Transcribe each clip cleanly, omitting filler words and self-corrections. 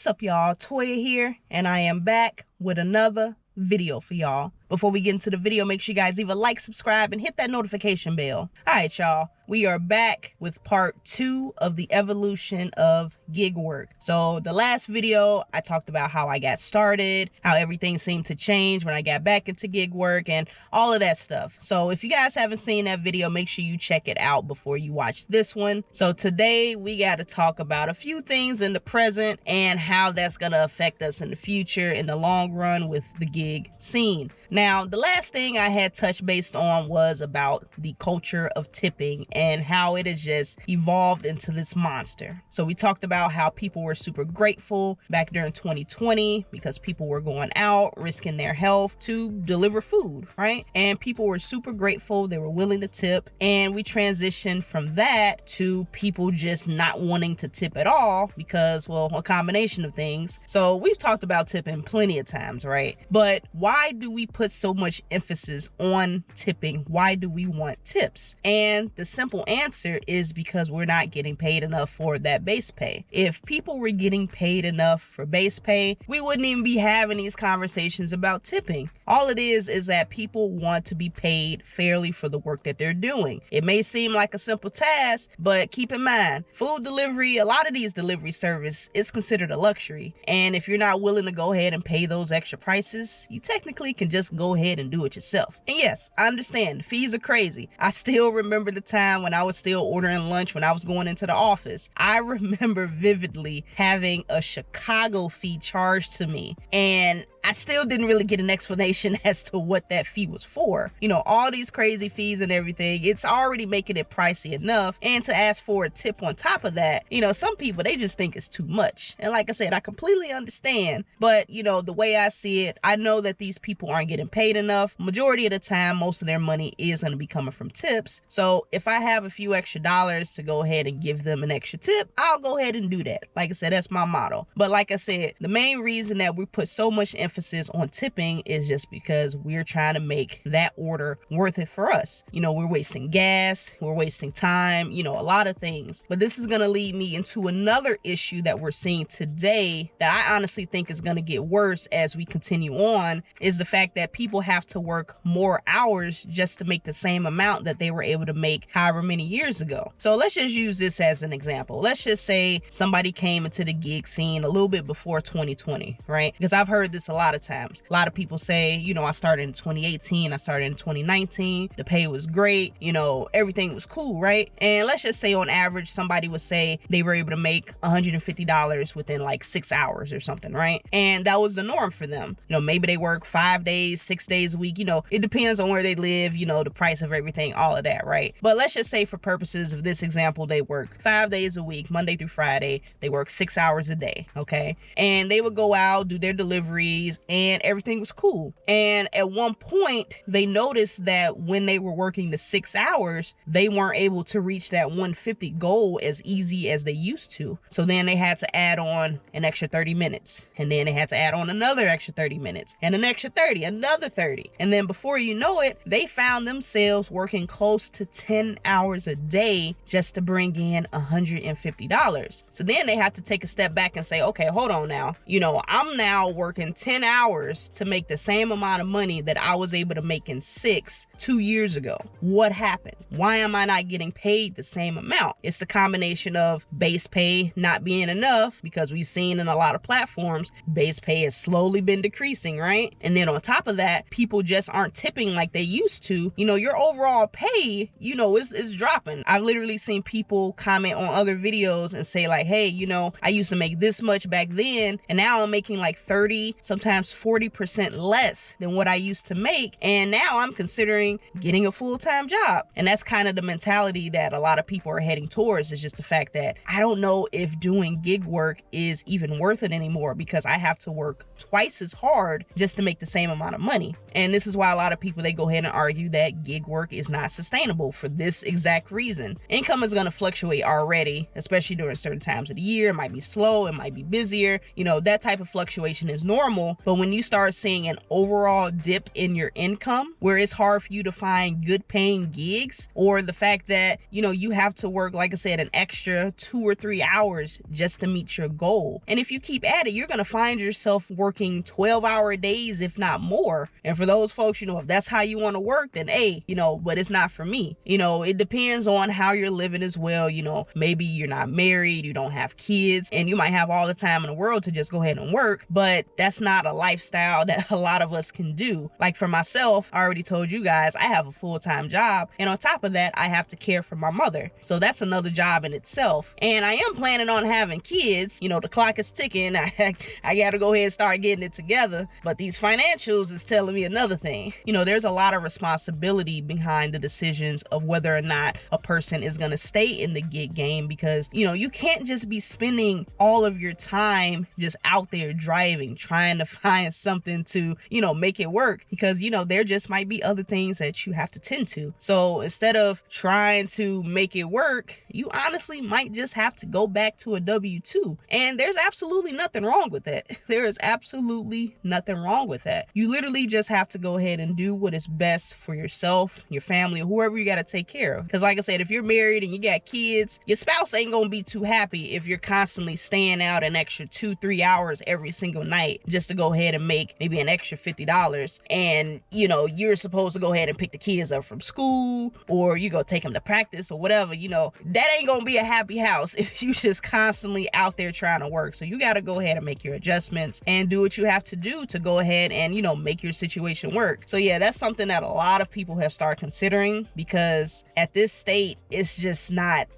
What's up, y'all? Toya here, and I am back with another video for y'all. Before we get into the video, make sure you guys leave a like, subscribe, and hit that notification bell. All right, y'all. We are back with part 2 of the evolution of gig work. So the last video, I talked about how I got started, how everything seemed to change when I got back into gig work, and all of that stuff. So if you guys haven't seen that video, make sure you check it out before you watch this one. So today we got to talk about a few things in the present and how that's going to affect us in the future, in the long run with the gig scene. Now, the last thing I had touched base on was about the culture of tipping and how it has just evolved into this monster. So we talked about how people were super grateful back during 2020 because people were going out, risking their health to deliver food, right? And people were super grateful. They were willing to tip. And we transitioned from that to people just not wanting to tip at all because, well, a combination of things. So we've talked about tipping plenty of times, right? But why do we put so much emphasis on tipping? Why do we want tips? And the simple answer is because we're not getting paid enough for that base pay. If people were getting paid enough for base pay, we wouldn't even be having these conversations about tipping. All it is that people want to be paid fairly for the work that they're doing. It may seem like a simple task, but keep in mind, food delivery, a lot of these delivery service is considered a luxury. And if you're not willing to go ahead and pay those extra prices, you technically can just go ahead and do it yourself. And yes, I understand, the fees are crazy. I still remember the time when I was still ordering lunch when I was going into the office. I remember vividly having a Chicago fee charged to me, and I still didn't really get an explanation as to what that fee was for. You know, all these crazy fees and everything, it's already making it pricey enough. And to ask for a tip on top of that, you know, some people, they just think it's too much. And like I said, I completely understand. But, you know, the way I see it, I know that these people aren't getting paid enough. Majority of the time, most of their money is going to be coming from tips. So if I have a few extra dollars to go ahead and give them an extra tip, I'll go ahead and do that. Like I said, that's my motto. But like I said, the main reason that we put so much emphasis on tipping is just because we're trying to make that order worth it for us. You know, we're wasting gas, we're wasting time, you know, a lot of things. But this is going to lead me into another issue that we're seeing today that I honestly think is going to get worse as we continue on, is the fact that people have to work more hours just to make the same amount that they were able to make however many years ago. So let's just use this as an example. Let's just say somebody came into the gig scene a little bit before 2020, right? Because I've heard this a lot of times. A lot of people say, you know, I started in 2018, I started in 2019, the pay was great, you know, everything was cool, right? And let's just say on average, somebody would say they were able to make $150 within like 6 hours or something, right? And that was the norm for them. You know, maybe they work 5 days, 6 days a week, you know, it depends on where they live, you know, the price of everything, all of that, right? But let's just say for purposes of this example, they work 5 days a week, Monday through Friday, they work 6 hours a day, okay? And they would go out, do their deliveries, and everything was cool. And at one point, they noticed that when they were working the 6 hours, they weren't able to reach that 150 goal as easy as they used to. So then they had to add on an extra 30 minutes. And then they had to add on another extra 30 minutes and an extra 30, another 30. And then before you know it, they found themselves working close to 10 hours a day just to bring in $150. So then they had to take a step back and say, okay, hold on now. You know, I'm now working 10 hours to make the same amount of money that I was able to make in 2 years ago. What happened? Why am I not getting paid the same amount? It's the combination of base pay not being enough, because we've seen in a lot of platforms, base pay has slowly been decreasing, right? And then on top of that, people just aren't tipping like they used to. You know, your overall pay, you know, is dropping. I've literally seen people comment on other videos and say like, hey, you know, I used to make this much back then, and now I'm making like 30, sometimes 40% less than what I used to make. And now I'm considering getting a full-time job. And that's kind of the mentality that a lot of people are heading towards, is just the fact that I don't know if doing gig work is even worth it anymore, because I have to work twice as hard just to make the same amount of money. And this is why a lot of people, they go ahead and argue that gig work is not sustainable for this exact reason. Income is going to fluctuate already, especially during certain times of the year. It might be slow, it might be busier. You know, that type of fluctuation is normal. normal. But when you start seeing an overall dip in your income, where it's hard for you to find good paying gigs, or the fact that, you have to work, like I said, an extra 2 or 3 hours just to meet your goal. And if you keep at it, you're going to find yourself working 12-hour days, if not more. And for those folks, if that's how you want to work, then hey, but it's not for me. It depends on how you're living as well. Maybe you're not married, you don't have kids, and you might have all the time in the world to just go ahead and work, but that's not a lifestyle that a lot of us can do. Like for myself, I already told you guys, I have a full-time job, and on top of that, I have to care for my mother. So that's another job in itself. And I am planning on having kids. The clock is ticking. I gotta go ahead and start getting it together. But these financials is telling me another thing. There's a lot of responsibility behind the decisions of whether or not a person is gonna stay in the gig game, because you can't just be spending all of your time just out there driving, trying to find something to make it work, because there just might be other things that you have to tend to. So instead of trying to make it work, you honestly might just have to go back to a W-2. And there's absolutely nothing wrong with that. There is absolutely nothing wrong with that. You literally just have to go ahead and do what is best for yourself, your family, or whoever you got to take care of. Because like I said, if you're married and you got kids, your spouse ain't gonna be too happy if you're constantly staying out an extra 2-3 hours every single night just to go ahead and make maybe an extra $50. And you're supposed to go ahead and pick the kids up from school, or you go take them to practice or whatever. That ain't gonna be a happy house if you just constantly out there trying to work. So you got to go ahead and make your adjustments and do what you have to do to go ahead and make your situation work. So yeah, that's something that a lot of people have started considering, because at this state, it's just not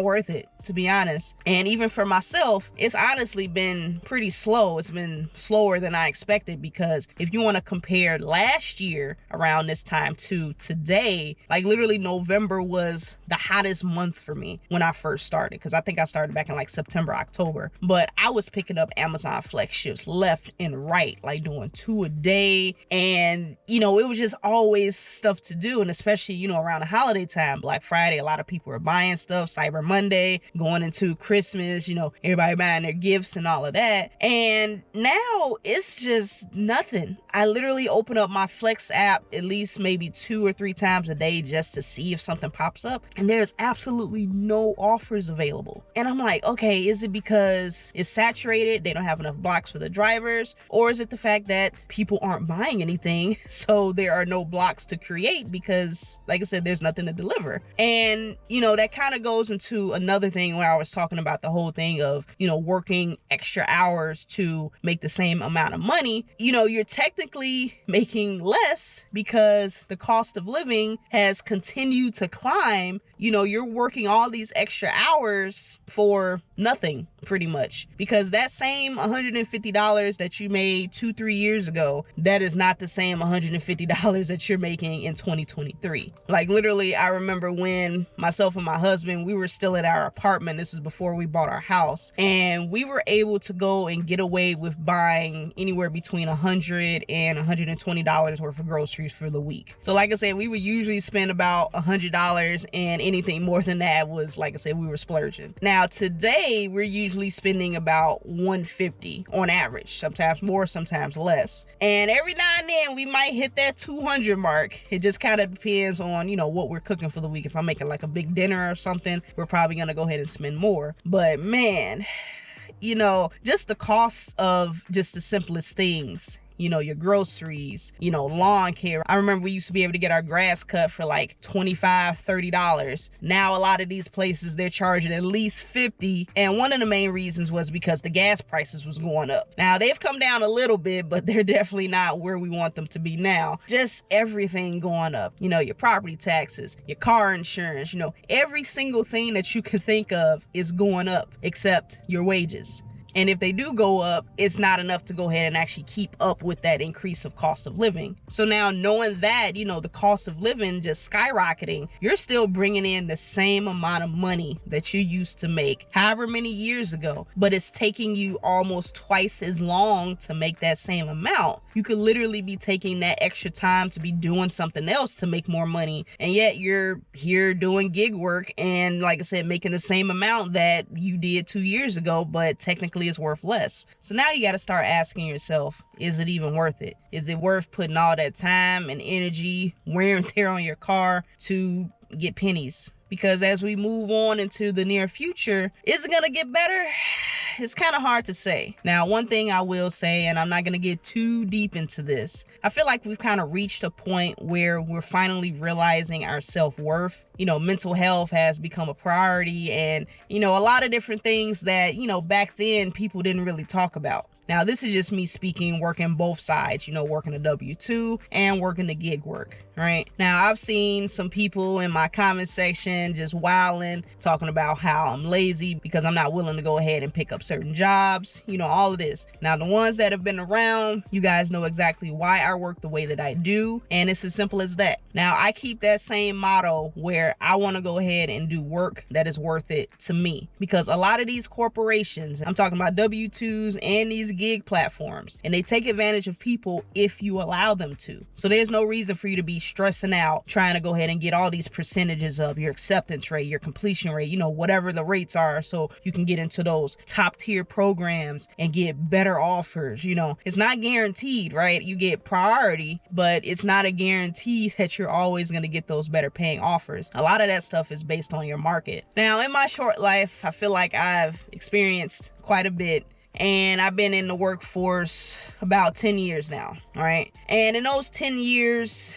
worth it, to be honest. And even for myself, it's honestly been pretty slow. It's been slower than I expected, because if you want to compare last year around this time to today, like literally November was the hottest month for me when I first started, because I think I started back in like September, October. But I was picking up Amazon Flex shifts left and right, like doing 2 a day. And it was just always stuff to do. And especially around the holiday time, Black Friday, a lot of people are buying stuff, Cyber Monday, going into Christmas, everybody buying their gifts and all of that. And now it's just nothing. I literally open up my Flex app at least maybe 2 or 3 times a day just to see if something pops up, and there's absolutely no offers available. And I'm like, okay, is it because it's saturated, they don't have enough blocks for the drivers, or is it the fact that people aren't buying anything, so there are no blocks to create because, like I said, there's nothing to deliver? And that kind of goes into another thing when I was talking about the whole thing of working extra hours to make the same amount of money. You're technically making less because the cost of living has continued to climb. You're working all these extra hours for nothing, pretty much, because that same $150 that you made 2-3 years ago, that is not the same $150 that you're making in 2023. Like literally, I remember when myself and my husband, we were still at our apartment. This was before we bought our house, and we were able to go and get away with buying anywhere between $100 and $120 worth of groceries for the week. So like I said, we would usually spend about $100, and anything more than that was, like I said, we were splurging. Now today, we're usually spending about $150 on average, sometimes more, sometimes less. And every now and then we might hit that $200 mark. It just kind of depends on, what we're cooking for the week. If I'm making like a big dinner or something, we're probably gonna go ahead and spend more. But man, just the cost of just the simplest things. Your groceries, lawn care. I remember we used to be able to get our grass cut for like $25, $30. Now a lot of these places, they're charging at least $50. And one of the main reasons was because the gas prices was going up. Now they've come down a little bit, but they're definitely not where we want them to be now. Just everything going up. Your property taxes, your car insurance, every single thing that you can think of is going up except your wages. And if they do go up, it's not enough to go ahead and actually keep up with that increase of cost of living. So now knowing that, the cost of living just skyrocketing, you're still bringing in the same amount of money that you used to make however many years ago, but it's taking you almost twice as long to make that same amount. You could literally be taking that extra time to be doing something else to make more money, and yet you're here doing gig work and, like I said, making the same amount that you did 2 years ago, but technically it's worth less. So now you got to start asking yourself, is it even worth it? Is it worth putting all that time and energy, wear and tear on your car to get pennies? Because as we move on into the near future, is it going to get better? It's kind of hard to say. Now, one thing I will say, and I'm not going to get too deep into this, I feel like we've kind of reached a point where we're finally realizing our self-worth. Mental health has become a priority, and, a lot of different things that, back then people didn't really talk about. Now, this is just me speaking, working both sides, working a W-2 and working the gig work, right? Now, I've seen some people in my comment section just wilding, talking about how I'm lazy because I'm not willing to go ahead and pick up certain jobs, all of this. Now, the ones that have been around, you guys know exactly why I work the way that I do, and it's as simple as that. Now, I keep that same motto where I want to go ahead and do work that is worth it to me, because a lot of these corporations, I'm talking about W-2s and these gig platforms, and they take advantage of people if you allow them to. So there's no reason for you to be stressing out trying to go ahead and get all these percentages of your acceptance rate, your completion rate, whatever the rates are, so you can get into those top tier programs and get better offers. It's not guaranteed, right? You get priority, but it's not a guarantee that you're always going to get those better paying offers. A lot of that stuff is based on your market. Now, in my short life, I feel like I've experienced quite a bit, and I've been in the workforce about 10 years now, all right? And in those 10 years,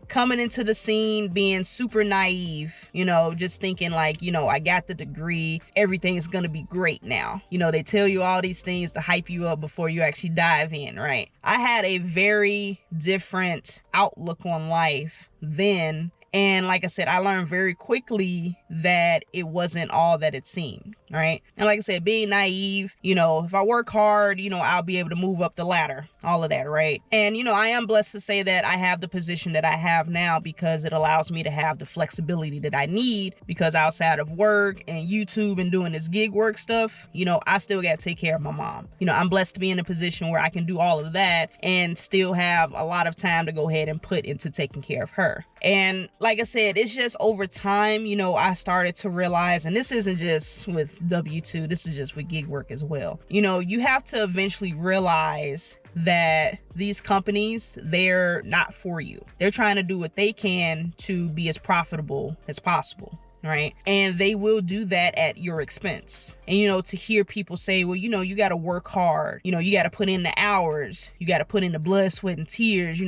coming into the scene, being super naive, just thinking like, I got the degree, everything is gonna be great now. They tell you all these things to hype you up before you actually dive in, right? I had a very different outlook on life then. And like I said, I learned very quickly that it wasn't all that it seemed, right? And like I said, being naive, if I work hard, I'll be able to move up the ladder, all of that, right? And, I am blessed to say that I have the position that I have now because it allows me to have the flexibility that I need, because outside of work and YouTube and doing this gig work stuff, I still got to take care of my mom. I'm blessed to be in a position where I can do all of that and still have a lot of time to go ahead and put into taking care of her. And like I said, it's just over time, I started to realize, and this isn't just with W-2, this is just with gig work as well. You have to eventually realize that these companies, they're not for you. They're trying to do what they can to be as profitable as possible, right? And they will do that at your expense. And, to hear people say, well, you got to work hard. You got to put in the hours. You got to put in the blood, sweat, and tears. You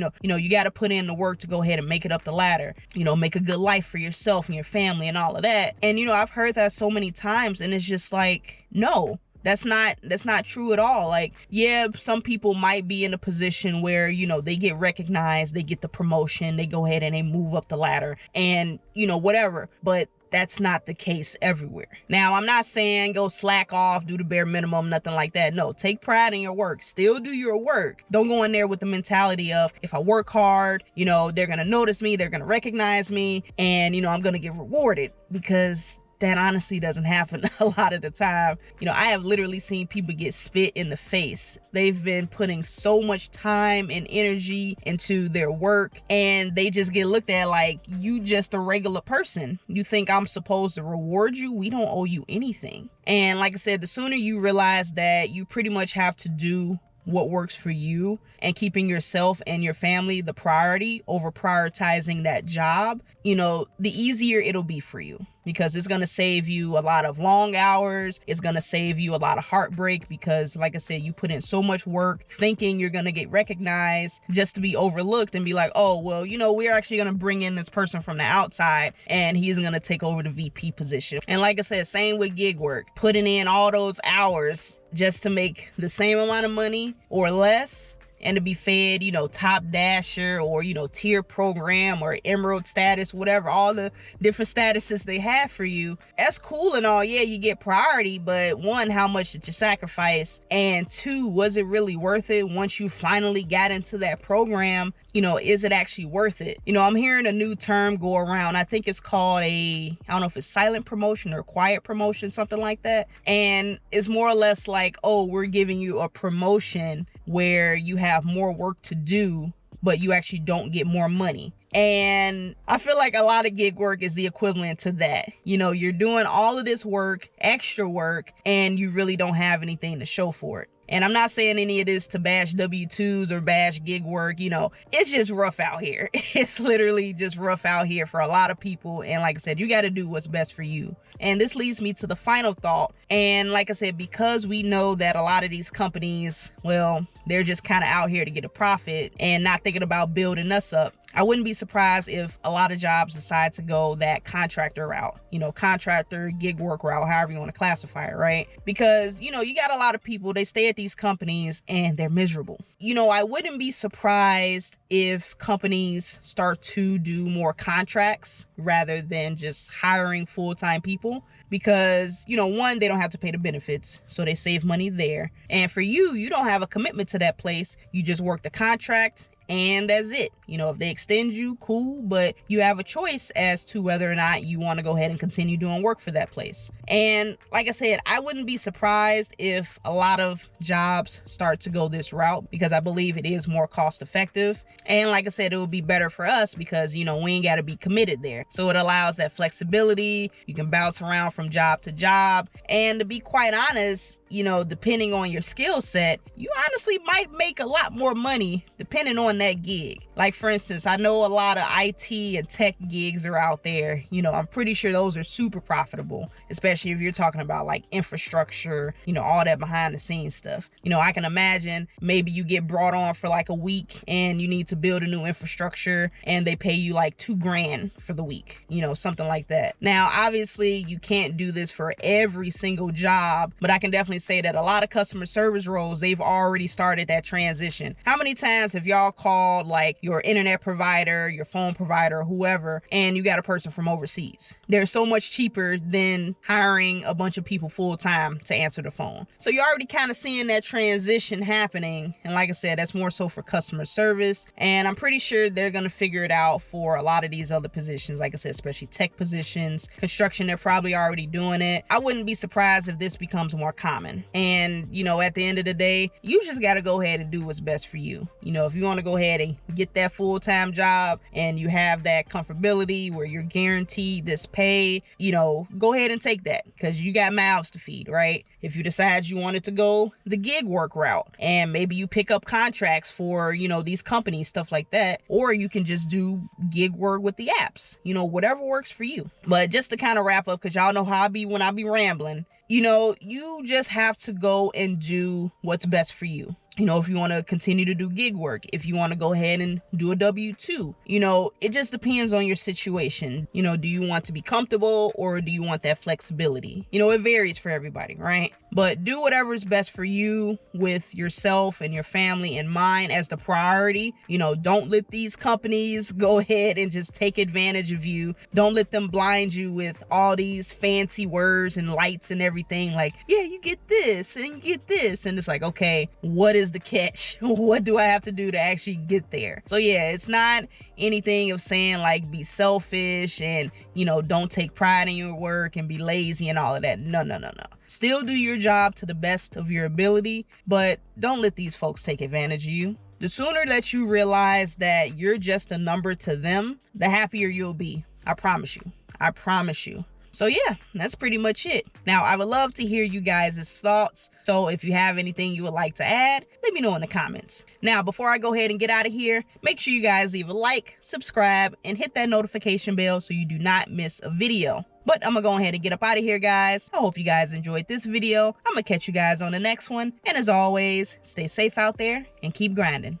got to put in the work to go ahead and make it up the ladder. Make a good life for yourself and your family and all of that. And, I've heard that so many times, and it's just like, no. That's not true at all. Like, yeah, some people might be in a position where, they get recognized, they get the promotion, they go ahead and they move up the ladder and, whatever. But that's not the case everywhere. Now, I'm not saying go slack off, do the bare minimum, nothing like that. No, take pride in your work. Still do your work. Don't go in there with the mentality of, if I work hard, they're going to notice me, they're going to recognize me, and, I'm going to get rewarded, because that honestly doesn't happen a lot of the time. I have literally seen people get spit in the face. They've been putting so much time and energy into their work, and they just get looked at like, you just a regular person. You think I'm supposed to reward you? We don't owe you anything. And like I said, the sooner you realize that you pretty much have to do what works for you and keeping yourself and your family the priority over prioritizing that job, the easier it'll be for you, because it's going to save you a lot of long hours. It's going to save you a lot of heartbreak, because like I said, you put in so much work thinking you're going to get recognized just to be overlooked and be like, oh, well, we're actually going to bring in this person from the outside and he's going to take over the VP position. And like I said, same with gig work, putting in all those hours just to make the same amount of money or less, and to be fed, top dasher or, tier program or emerald status, whatever, all the different statuses they have for you. That's cool and all. Yeah, you get priority, but one, how much did you sacrifice? And two, was it really worth it once you finally got into that program? Is it actually worth it? I'm hearing a new term go around. I think it's called I don't know if it's silent promotion or quiet promotion, something like that. And it's more or less like, oh, we're giving you a promotion where you have more work to do but you actually don't get more money. And I feel like a lot of gig work is the equivalent to that. You know, you're doing all of this work, extra work, and you really don't have anything to show for it. And I'm not saying any of this to bash W-2s or bash gig work. You know, it's just rough out here. It's literally just rough out here for a lot of people. And like I said, you got to do what's best for you. And this leads me to the final thought. And like I said, because we know that a lot of these companies, well, they're just kind of out here to get a profit and not thinking about building us up. I wouldn't be surprised if a lot of jobs decide to go that contractor route, you know, contractor, gig work route, however you want to classify it, right? Because, you know, you got a lot of people, they stay at these companies and they're miserable. You know, I wouldn't be surprised if companies start to do more contracts rather than just hiring full-time people, because, you know, one, they don't have to pay the benefits, so they save money there. And for you, you don't have a commitment to that place. You just work the contract and that's it. You know, if they extend you, cool, but you have a choice as to whether or not you want to go ahead and continue doing work for that place. And like I said, I wouldn't be surprised if a lot of jobs start to go this route, because I believe it is more cost effective. And like I said, it would be better for us because, you know, we ain't got to be committed there. So it allows that flexibility. You can bounce around from job to job. And to be quite honest, you know, depending on your skill set, you honestly might make a lot more money depending on that gig. Like, for instance, I know a lot of IT and tech gigs are out there. You know, I'm pretty sure those are super profitable, especially if you're talking about like infrastructure, you know, all that behind the scenes stuff. You know, I can imagine maybe you get brought on for like a week and you need to build a new infrastructure and they pay you like $2,000 for the week, you know, something like that. Now, obviously you can't do this for every single job, but I can definitely say that a lot of customer service roles, they've already started that transition. How many times have y'all called like your internet provider, your phone provider, whoever, and you got a person from overseas? They're so much cheaper than hiring a bunch of people full time to answer the phone. So you're already kind of seeing that transition happening. And like I said, that's more so for customer service. And I'm pretty sure they're going to figure it out for a lot of these other positions. Like I said, especially tech positions, construction, they're probably already doing it. I wouldn't be surprised if this becomes more common. And, you know, at the end of the day, you just got to go ahead and do what's best for you. You know, if you want to go ahead and get that full-time job and you have that comfortability where you're guaranteed this pay, you know, go ahead and take that because you got mouths to feed, right? If you decide you wanted to go the gig work route and maybe you pick up contracts for, you know, these companies, stuff like that, or you can just do gig work with the apps, you know, whatever works for you. But just to kind of wrap up, because y'all know how I be when I be rambling, you know, you just have to go and do what's best for you. You know, if you want to continue to do gig work, if you want to go ahead and do a W-2, you know, it just depends on your situation. You know, do you want to be comfortable or do you want that flexibility? You know, it varies for everybody, right? But do whatever is best for you with yourself and your family in mind as the priority. You know, don't let these companies go ahead and just take advantage of you. Don't let them blind you with all these fancy words and lights and everything. Like, yeah, you get this and you get this. And it's like, okay, what is the catch? What do I have to do to actually get there? So yeah, it's not anything of saying like be selfish and, you know, don't take pride in your work and be lazy and all of that. No. Still do your job to the best of your ability, but don't let these folks take advantage of you. The sooner that you realize that you're just a number to them, the happier you'll be. I promise you. I promise you. So yeah, that's pretty much it. Now, I would love to hear you guys' thoughts. So if you have anything you would like to add, let me know in the comments. Now, before I go ahead and get out of here, make sure you guys leave a like, subscribe, and hit that notification bell so you do not miss a video. But I'm gonna go ahead and get up out of here, guys. I hope you guys enjoyed this video. I'm gonna catch you guys on the next one. And as always, stay safe out there and keep grinding.